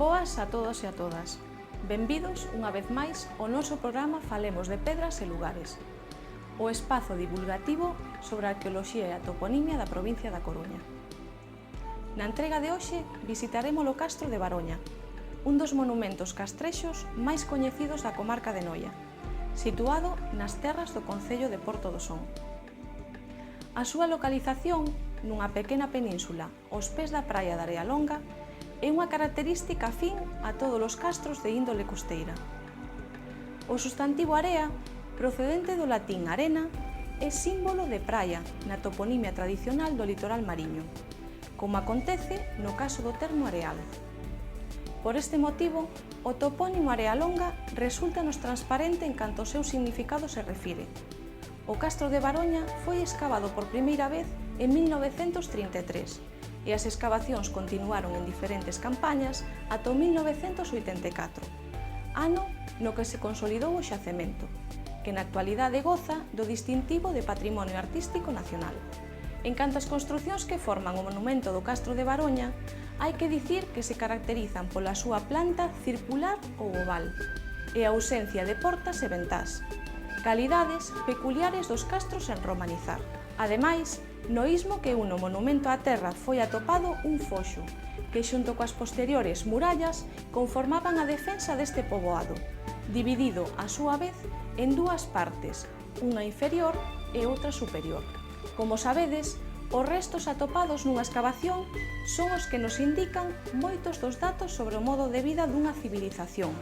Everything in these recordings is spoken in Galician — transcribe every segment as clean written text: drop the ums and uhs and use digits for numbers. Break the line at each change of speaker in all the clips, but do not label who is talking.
Boas a todos e a todas. Benvidos unha vez máis ao noso programa Falemos de Pedras e Lugares, o espazo divulgativo sobre a arqueoloxía e a toponimia da provincia da Coruña. Na entrega de hoxe visitaremos o Castro de Baroña, un dos monumentos castrexos máis coñecidos da comarca de Noia, situado nas terras do concello de Porto do Son. A súa localización, nunha pequena península aos pés da praia de Area Longa, é unha característica afín a todos os castros de índole costeira. O substantivo area, procedente do latín arena, é símbolo de praia na toponimia tradicional do litoral mariño, como acontece no caso do termo areal. Por este motivo, o topónimo Area Longa resúltanos transparente en canto ao seu significado se refire. O Castro de Baroña foi escavado por primeira vez en 1933, e as escavacións continuaron en diferentes campañas ata o 1984, ano no que se consolidou o xacemento, que na actualidade goza do distintivo de Patrimonio Artístico Nacional. En canto ás construcións que forman o monumento do Castro de Baroña, hai que dicir que se caracterizan pola súa planta circular ou oval e a ausencia de portas e ventás, calidades peculiares dos castros en romanizar. Ademais, no istmo que une o monumento á terra foi atopado un foxo, que xunto coas posteriores murallas conformaban a defensa deste poboado, dividido a súa vez en dúas partes, unha inferior e outra superior. Como sabedes, os restos atopados nunha escavación son os que nos indican moitos dos datos sobre o modo de vida dunha civilización.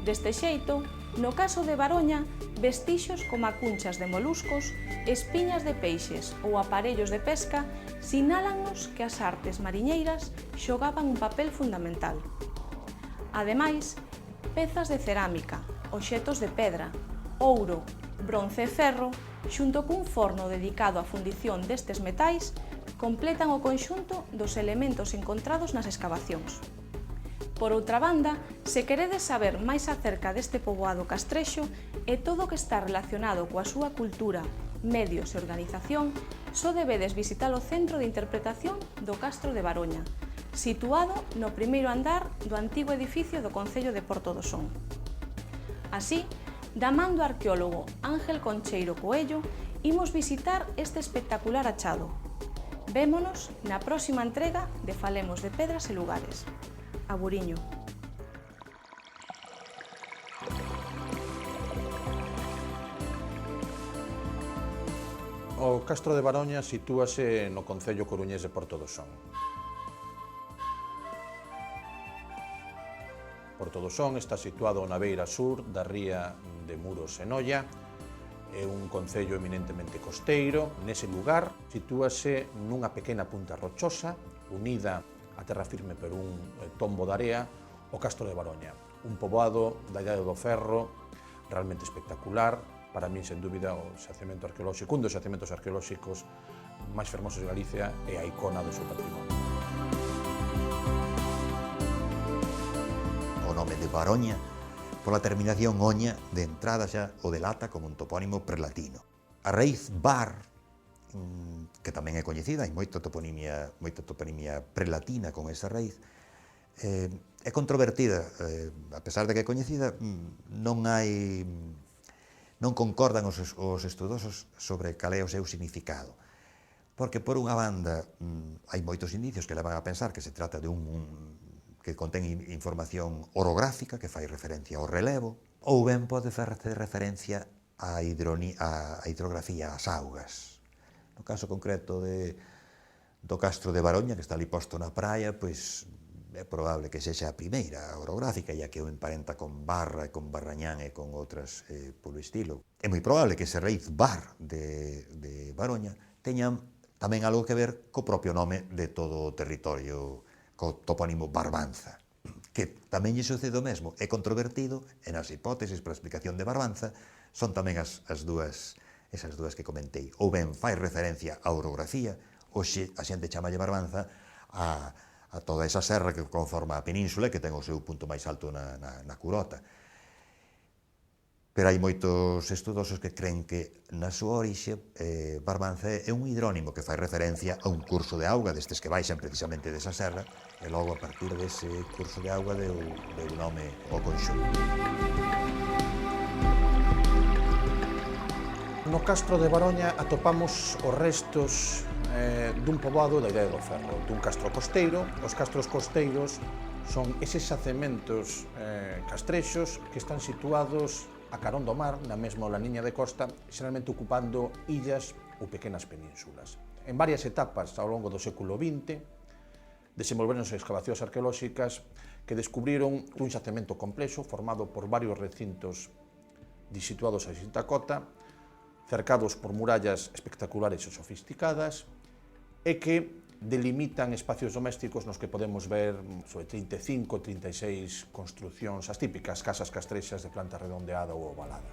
Deste xeito, no caso de Baroña, vestixios como cunchas de moluscos, espiñas de peixes ou aparellos de pesca sinálannos que as artes mariñeiras xogaban un papel fundamental. Ademais, pezas de cerámica, obxetos de pedra, ouro, bronce e ferro, xunto cun forno dedicado á fundición destes metais, completan o conxunto dos elementos encontrados nas escavacións. Por outra banda, se queredes saber máis acerca deste poboado castrexo e todo o que está relacionado coa súa cultura, medios e organización, só debedes visitar o Centro de Interpretación do Castro de Baroña, situado no primeiro andar do antigo edificio do Concello de Porto do Son. Así, da man do arqueólogo Ángel Concheiro Coello, imos visitar este espectacular achado. Vémonos na próxima entrega de Falemos de Pedras e Lugares. Aburiño.
O Castro de Baroña sitúase no concello coruñés de Porto do Son. Porto do Son está situado na beira sur da ría de Muros e Noia, é un concello eminentemente costeiro. Nese lugar sitúase nunha pequena punta rochosa, unida a terra firme por un tombo de area, o Castro de Baroña, un poboado da Idade do Ferro realmente espectacular, para min, sen dúbida, o xacemento arqueolóxico, un dos xacementos arqueolóxicos máis fermosos de Galicia e a icona do seu patrimonio.
O nome de Baroña, pola terminación oña, de entrada xa o delata como un topónimo prelatino. A raíz bar, que tamén é coñecida, hai moita toponimia prelatina con esa raíz, é controvertida, a pesar de que é coñecida, non concordan os estudosos sobre cal é o seu significado, porque por unha banda hai moitos indicios que levan a pensar que se trata de que contén información orográfica que fai referencia ao relevo, ou ben pode facer referencia á hidrografía, ás augas. No caso concreto do Castro de Baroña, que está ali posto na praia, pois é probable que sexa a primeira orográfica, ya que o emparenta con Barra e con Barrañán e con outras polo estilo. É moi probable que ese raíz bar de Baroña teñan tamén algo que ver co propio nome de todo o territorio, co topónimo Barbanza, que tamén lle sucede o mesmo, é controvertido, e nas hipótesis para a explicación de Barbanza son tamén esas dúas que comentei. Ou ben fai referencia á orografía, hoxe a xente chamalle Barbanza a toda esa serra que conforma a península e que ten o seu punto máis alto na Curota. Pero hai moitos estudosos que creen que na súa orixe Barbanza é un hidrónimo que fai referencia a un curso de auga destes que baixan precisamente desa serra e logo a partir dese curso de auga deu nome ao conxunto.
No castro de Baroña atopamos os restos dun poboado da Idade do Ferro, dun castro costeiro. Os castros costeiros son eses xacementos castrexos que están situados a carón do mar, na mesma liña de costa, xeralmente ocupando illas ou pequenas penínsulas. En varias etapas ao longo do século XX desenvolveronse excavacións arqueolóxicas que descubriron un xacemento complexo formado por varios recintos situados a distinta cota, cercados por murallas espectaculares e sofisticadas, e que delimitan espacios domésticos nos que podemos ver sobre 35 e 36 construcións, as típicas casas castrexas de planta redondeada ou ovalada.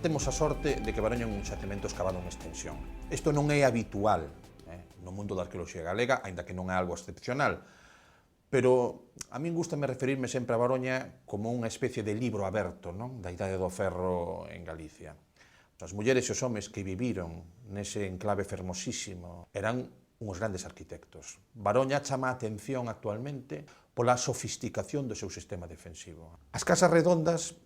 Temos a sorte de que Baroña é un xacemento excavado en extensión. Isto non é habitual no mundo da arqueoloxía galega, aínda que non é algo excepcional, pero a min gustame referirme sempre a Baroña como unha especie de libro aberto, non? Da Idade do Ferro en Galicia. As mulleres e os homes que viviron nese enclave fermosísimo eran uns grandes arquitectos. Baroña chama a atención actualmente pola sofisticación do seu sistema defensivo. As casas redondas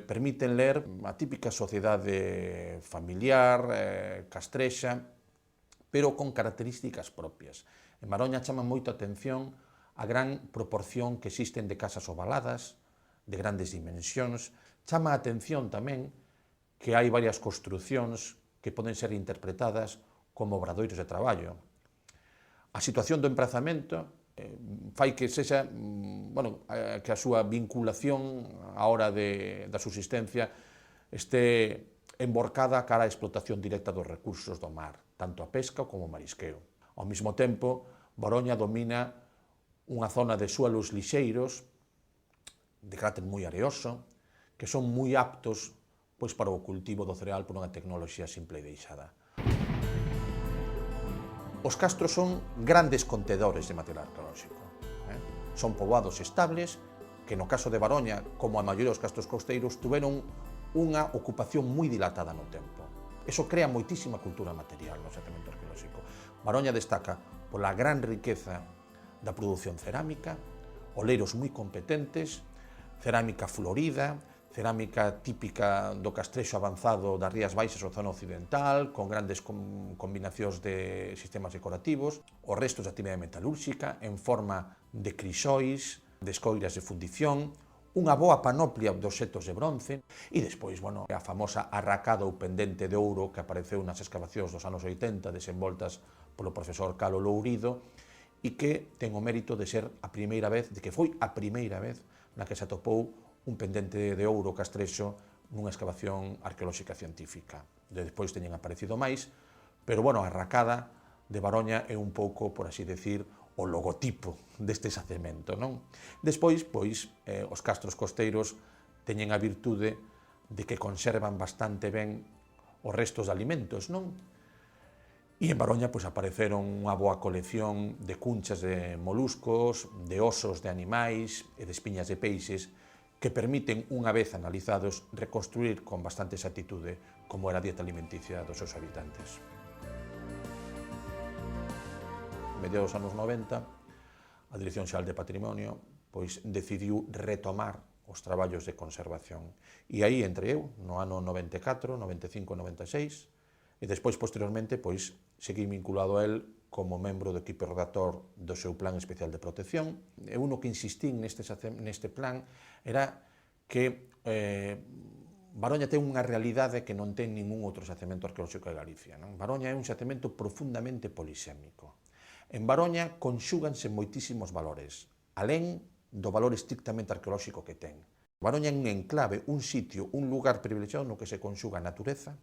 permiten ler a típica sociedade familiar, castrexa, pero con características propias. En Baroña chama moito a atención a gran proporción que existen de casas ovaladas, de grandes dimensións. Chama a atención tamén que hai varias construcións que poden ser interpretadas como obradoiros de traballo. A situación do emprazamento fai que sexa, que a súa vinculación á hora da subsistencia este emborcada cara á explotación directa dos recursos do mar, tanto a pesca como o marisqueo. Ao mesmo tempo, Baroña domina unha zona de suelos lixeiros, de carácter moi areoso, que son moi aptos para o cultivo do cereal por unha tecnoloxía simple e deixada. Os castros son grandes contedores de material arqueolóxico. Son poboados estables que no caso de Baroña, como a maioría dos castros costeiros, tuveron unha ocupación moi dilatada no tempo. Eso crea moitísima cultura material no xacemento arqueolóxico. Baroña destaca pola gran riqueza da produción cerámica, oleiros moi competentes, cerámica florida, cerámica típica do castrexo avanzado das Rías Baixas ou zona occidental, con grandes combinacións de sistemas decorativos, os restos de actividade metalúrxica en forma de crisóis, de escoiras de fundición, unha boa panoplia de obxectos de bronce e despois, a famosa arracada ou pendente de ouro que apareceu nas excavacións dos anos 80 desenvoltas polo profesor Calo Lourido e que ten o mérito de ser a primeira vez, de que foi a primeira vez na que se atopou un pendente de ouro castrexo nunha excavación arqueolóxica científica. Despois teñen aparecido máis, pero, a arracada de Baroña é un pouco, por así decir, o logotipo deste xacemento, non? Despois, os castros costeiros teñen a virtude de que conservan bastante ben os restos de alimentos, non? E en Baroña apareceron unha boa colección de cunchas de moluscos, de osos de animais e de espiñas de peixes que permiten, unha vez analizados, reconstruir con bastante exactitude como era a dieta alimenticia dos seus habitantes. A mediados dos anos 90, a Dirección Xeral de Patrimonio decidiu retomar os traballos de conservación. E aí entre eu, no ano 94, 95 e 96, e despois, posteriormente, seguí vinculado a él como membro do equipo redactor do seu Plan Especial de Protección. E uno que insistín neste plan era que Baroña ten unha realidade que non ten ningún outro xacemento arqueolóxico de Galicia. Baroña é un xacemento profundamente polisémico. En Baroña conxúganse moitísimos valores, alén do valor estrictamente arqueolóxico que ten. Baroña é un enclave, un sitio, un lugar privilexiado no que se conxuga a natureza,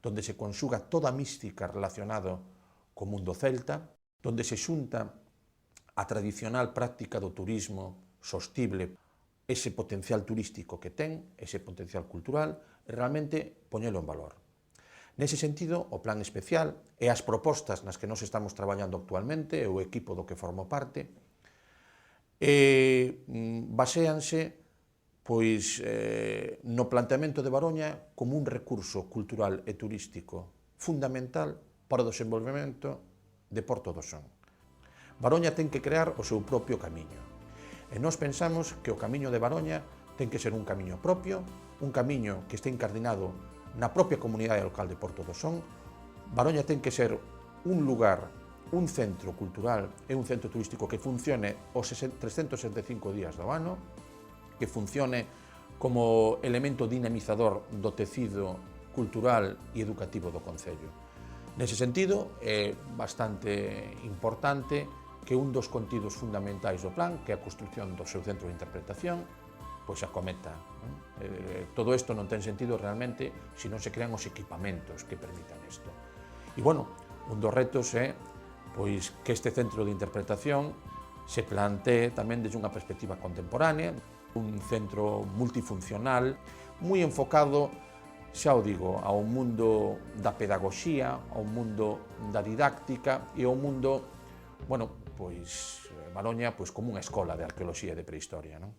donde se conxuga toda a mística relacionada co mundo celta, donde se xunta a tradicional práctica do turismo sostible, ese potencial turístico que ten, ese potencial cultural, e realmente poñelo en valor. Nese sentido, o plan especial e as propostas nas que nós estamos traballando actualmente, e o equipo do que formo parte, baséanse pois no planteamento de Baroña como un recurso cultural e turístico fundamental para o desenvolvemento de Porto do Son. Baroña ten que crear o seu propio camiño. E nós pensamos que o camiño de Baroña ten que ser un camiño propio, un camiño que este incardinado na propia comunidade local de Porto do Son. Baroña ten que ser un lugar, un centro cultural e un centro turístico que funcione os 365 días do ano, que funcione como elemento dinamizador do tecido cultural e educativo do Concello. Nese sentido, é bastante importante que un dos contidos fundamentais do plan, que é a construción do seu centro de interpretación, pois acometa. Todo isto non ten sentido realmente se non se crean os equipamentos que permitan isto. E, bueno, un dos retos é pois que este centro de interpretación se plantee tamén desde unha perspectiva contemporánea, un centro multifuncional, moi enfocado, xa o digo, ao mundo da pedagogía, ao mundo da didáctica e ao mundo, bueno, pois, Baroña, pois como unha escola de arqueoloxía e de prehistoria, non?